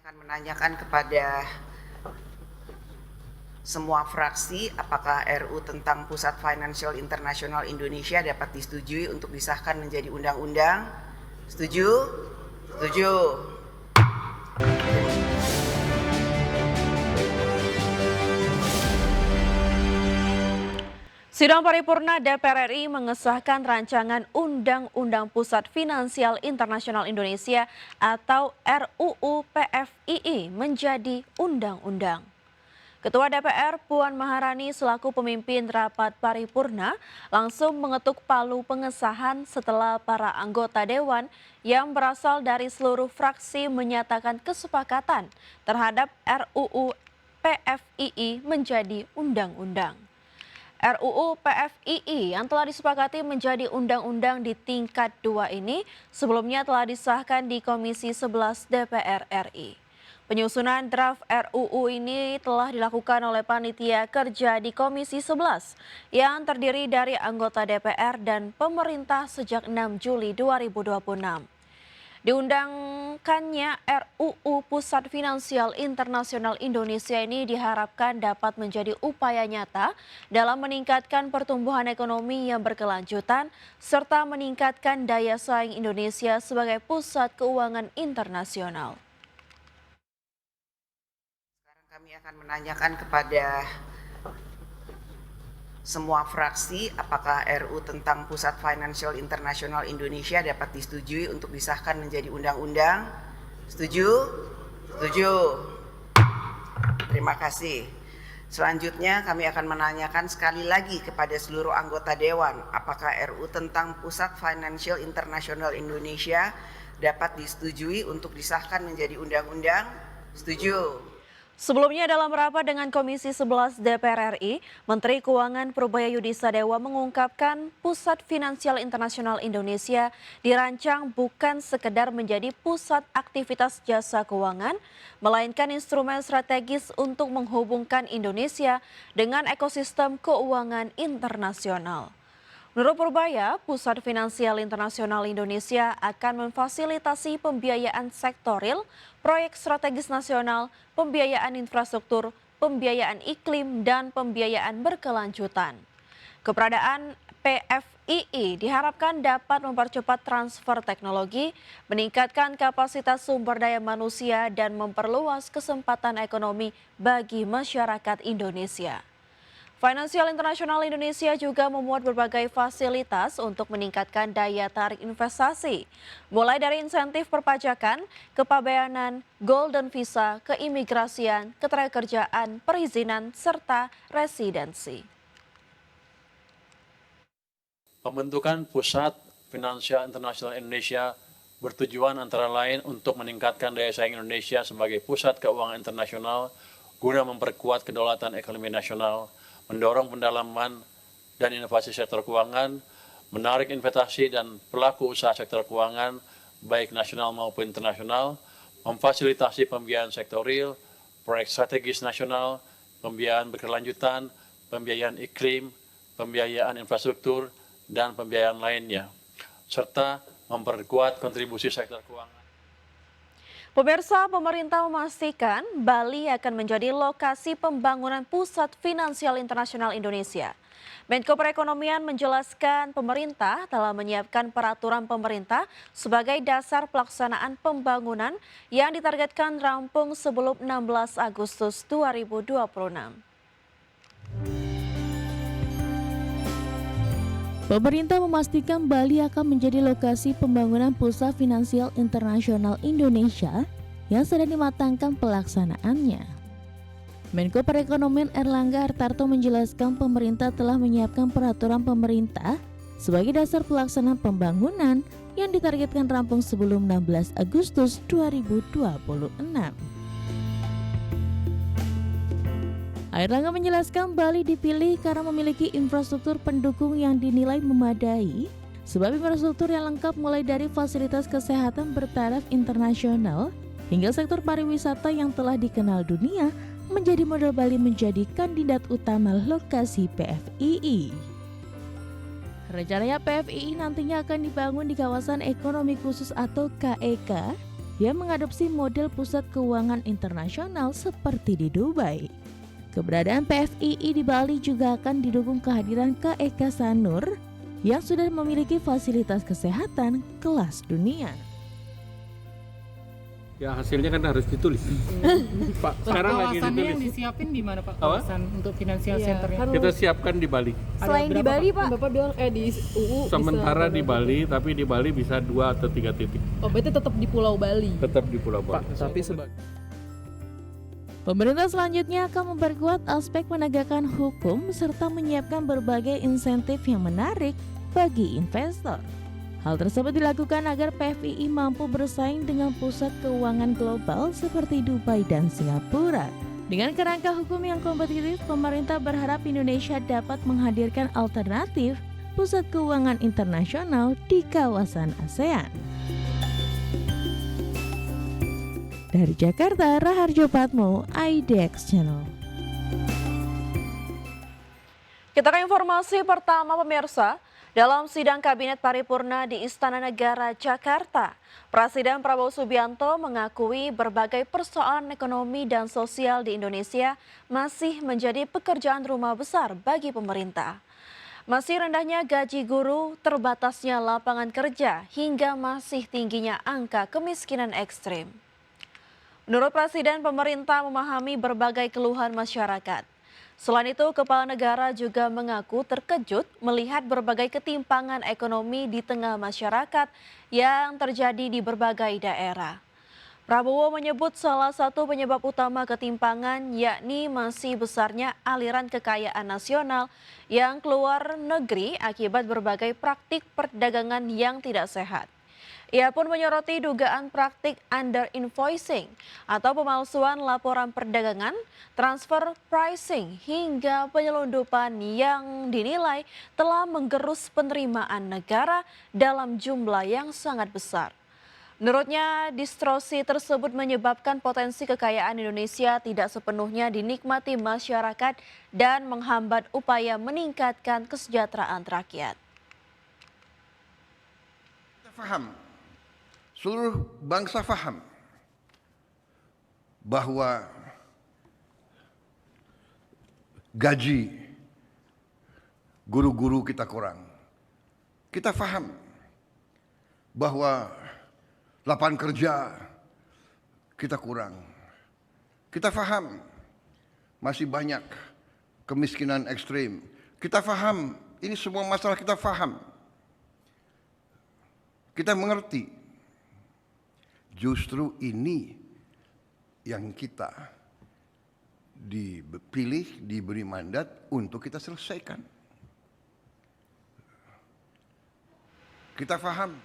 akan menanyakan kepada semua fraksi apakah RU tentang Pusat Financial Internasional Indonesia dapat disetujui untuk disahkan menjadi undang-undang. Setuju? Setuju. Sidang paripurna DPR RI mengesahkan rancangan Undang-Undang Pusat Finansial Internasional Indonesia atau RUU PFII menjadi undang-undang. Ketua DPR Puan Maharani selaku pemimpin rapat paripurna langsung mengetuk palu pengesahan setelah para anggota dewan yang berasal dari seluruh fraksi menyatakan kesepakatan terhadap RUU PFII menjadi undang-undang. RUU PFII yang telah disepakati menjadi undang-undang di tingkat 2 ini sebelumnya telah disahkan di Komisi 11 DPR RI. Penyusunan draft RUU ini telah dilakukan oleh panitia kerja di Komisi 11 yang terdiri dari anggota DPR dan pemerintah sejak 6 Juli 2026. Diundangkannya RUU Pusat Finansial Internasional Indonesia ini diharapkan dapat menjadi upaya nyata dalam meningkatkan pertumbuhan ekonomi yang berkelanjutan serta meningkatkan daya saing Indonesia sebagai pusat keuangan internasional. Sekarang kami akan menanyakan kepada semua fraksi apakah RU tentang Pusat Financial Internasional Indonesia dapat disetujui untuk disahkan menjadi undang-undang. Setuju? Setuju. Terima kasih. Selanjutnya kami akan menanyakan sekali lagi kepada seluruh anggota dewan apakah RU tentang Pusat Financial Internasional Indonesia dapat disetujui untuk disahkan menjadi undang-undang. Setuju. Sebelumnya dalam rapat dengan Komisi 11 DPR RI, Menteri Keuangan Purbaya Yudisadewa mengungkapkan Pusat Finansial Internasional Indonesia dirancang bukan sekedar menjadi pusat aktivitas jasa keuangan, melainkan instrumen strategis untuk menghubungkan Indonesia dengan ekosistem keuangan internasional. Menurut Purbaya, Pusat Finansial Internasional Indonesia akan memfasilitasi pembiayaan sektoril, proyek strategis nasional, pembiayaan infrastruktur, pembiayaan iklim, dan pembiayaan berkelanjutan. Keberadaan PFII diharapkan dapat mempercepat transfer teknologi, meningkatkan kapasitas sumber daya manusia, dan memperluas kesempatan ekonomi bagi masyarakat Indonesia. Financial Internasional Indonesia juga memuat berbagai fasilitas untuk meningkatkan daya tarik investasi, mulai dari insentif perpajakan, kepabeanan, golden visa, keimigrasian, ketenagakerjaan, perizinan, serta residensi. Pembentukan Pusat Finansial Internasional Indonesia bertujuan antara lain untuk meningkatkan daya saing Indonesia sebagai pusat keuangan internasional guna memperkuat kedaulatan ekonomi nasional, mendorong pendalaman dan inovasi sektor keuangan, menarik investasi dan pelaku usaha sektor keuangan, baik nasional maupun internasional, memfasilitasi pembiayaan sektoril, proyek strategis nasional, pembiayaan berkelanjutan, pembiayaan iklim, pembiayaan infrastruktur, dan pembiayaan lainnya, serta memperkuat kontribusi sektor keuangan. Pemirsa, pemerintah memastikan Bali akan menjadi lokasi pembangunan Pusat Finansial Internasional Indonesia. Menko Perekonomian menjelaskan pemerintah telah menyiapkan peraturan pemerintah sebagai dasar pelaksanaan pembangunan yang ditargetkan rampung sebelum 16 Agustus 2026. Pemerintah memastikan Bali akan menjadi lokasi pembangunan Pusat Finansial Internasional Indonesia yang sedang dimatangkan pelaksanaannya. Menko Perekonomian Erlangga Hartarto menjelaskan pemerintah telah menyiapkan peraturan pemerintah sebagai dasar pelaksanaan pembangunan yang ditargetkan rampung sebelum 16 Agustus 2026. Erlangga menjelaskan Bali dipilih karena memiliki infrastruktur pendukung yang dinilai memadai, sebab infrastruktur yang lengkap mulai dari fasilitas kesehatan bertaraf internasional hingga sektor pariwisata yang telah dikenal dunia menjadi modal Bali menjadi kandidat utama lokasi PFII. Rencananya PFII nantinya akan dibangun di kawasan ekonomi khusus atau KEK yang mengadopsi model pusat keuangan internasional seperti di Dubai. Keberadaan PFII di Bali juga akan didukung kehadiran KEK Sanur yang sudah memiliki fasilitas kesehatan kelas dunia. Ya hasilnya kan harus ditulis. Pak, sekarang lagi Kawasannya yang ditulis. disiapin di mana Pak? Kawasan untuk financial centernya? Kita siapkan di Bali. Selain di Bali Pak? Bapak bilang di UU Sementara bisa di Bali, tapi di Bali bisa 2 atau 3 titik. Oh berarti tetap di Pulau Bali. Tetap di Pulau Bali. Tapi sebagai Pemerintah selanjutnya akan memperkuat aspek penegakan hukum serta menyiapkan berbagai insentif yang menarik bagi investor. Hal tersebut dilakukan agar PFII mampu bersaing dengan pusat keuangan global seperti Dubai dan Singapura. Dengan kerangka hukum yang kompetitif, pemerintah berharap Indonesia dapat menghadirkan alternatif pusat keuangan internasional di kawasan ASEAN. Dari Jakarta, Raharjo Patmo, IDX Channel. Kita ke informasi pertama pemirsa. Dalam sidang Kabinet Paripurna di Istana Negara, Jakarta, Presiden Prabowo Subianto mengakui berbagai persoalan ekonomi dan sosial di Indonesia masih menjadi pekerjaan rumah besar bagi pemerintah. Masih rendahnya gaji guru, terbatasnya lapangan kerja, hingga masih tingginya angka kemiskinan ekstrim. Menurut Presiden, pemerintah memahami berbagai keluhan masyarakat. Selain itu, Kepala Negara juga mengaku terkejut melihat berbagai ketimpangan ekonomi di tengah masyarakat yang terjadi di berbagai daerah. Prabowo menyebut salah satu penyebab utama ketimpangan yakni masih besarnya aliran kekayaan nasional yang keluar negeri akibat berbagai praktik perdagangan yang tidak sehat. Ia pun menyoroti dugaan praktik under invoicing atau pemalsuan laporan perdagangan, transfer pricing hingga penyelundupan yang dinilai telah menggerus penerimaan negara dalam jumlah yang sangat besar. Menurutnya, distorsi tersebut menyebabkan potensi kekayaan Indonesia tidak sepenuhnya dinikmati masyarakat dan menghambat upaya meningkatkan kesejahteraan rakyat. Kita paham. Seluruh bangsa faham bahwa gaji guru-guru kita kurang. Kita faham bahwa lapangan kerja kita kurang. Kita faham masih banyak kemiskinan ekstrim. Kita faham, ini semua masalah kita faham. Kita mengerti. Justru ini yang kita dipilih, diberi mandat untuk kita selesaikan. Kita paham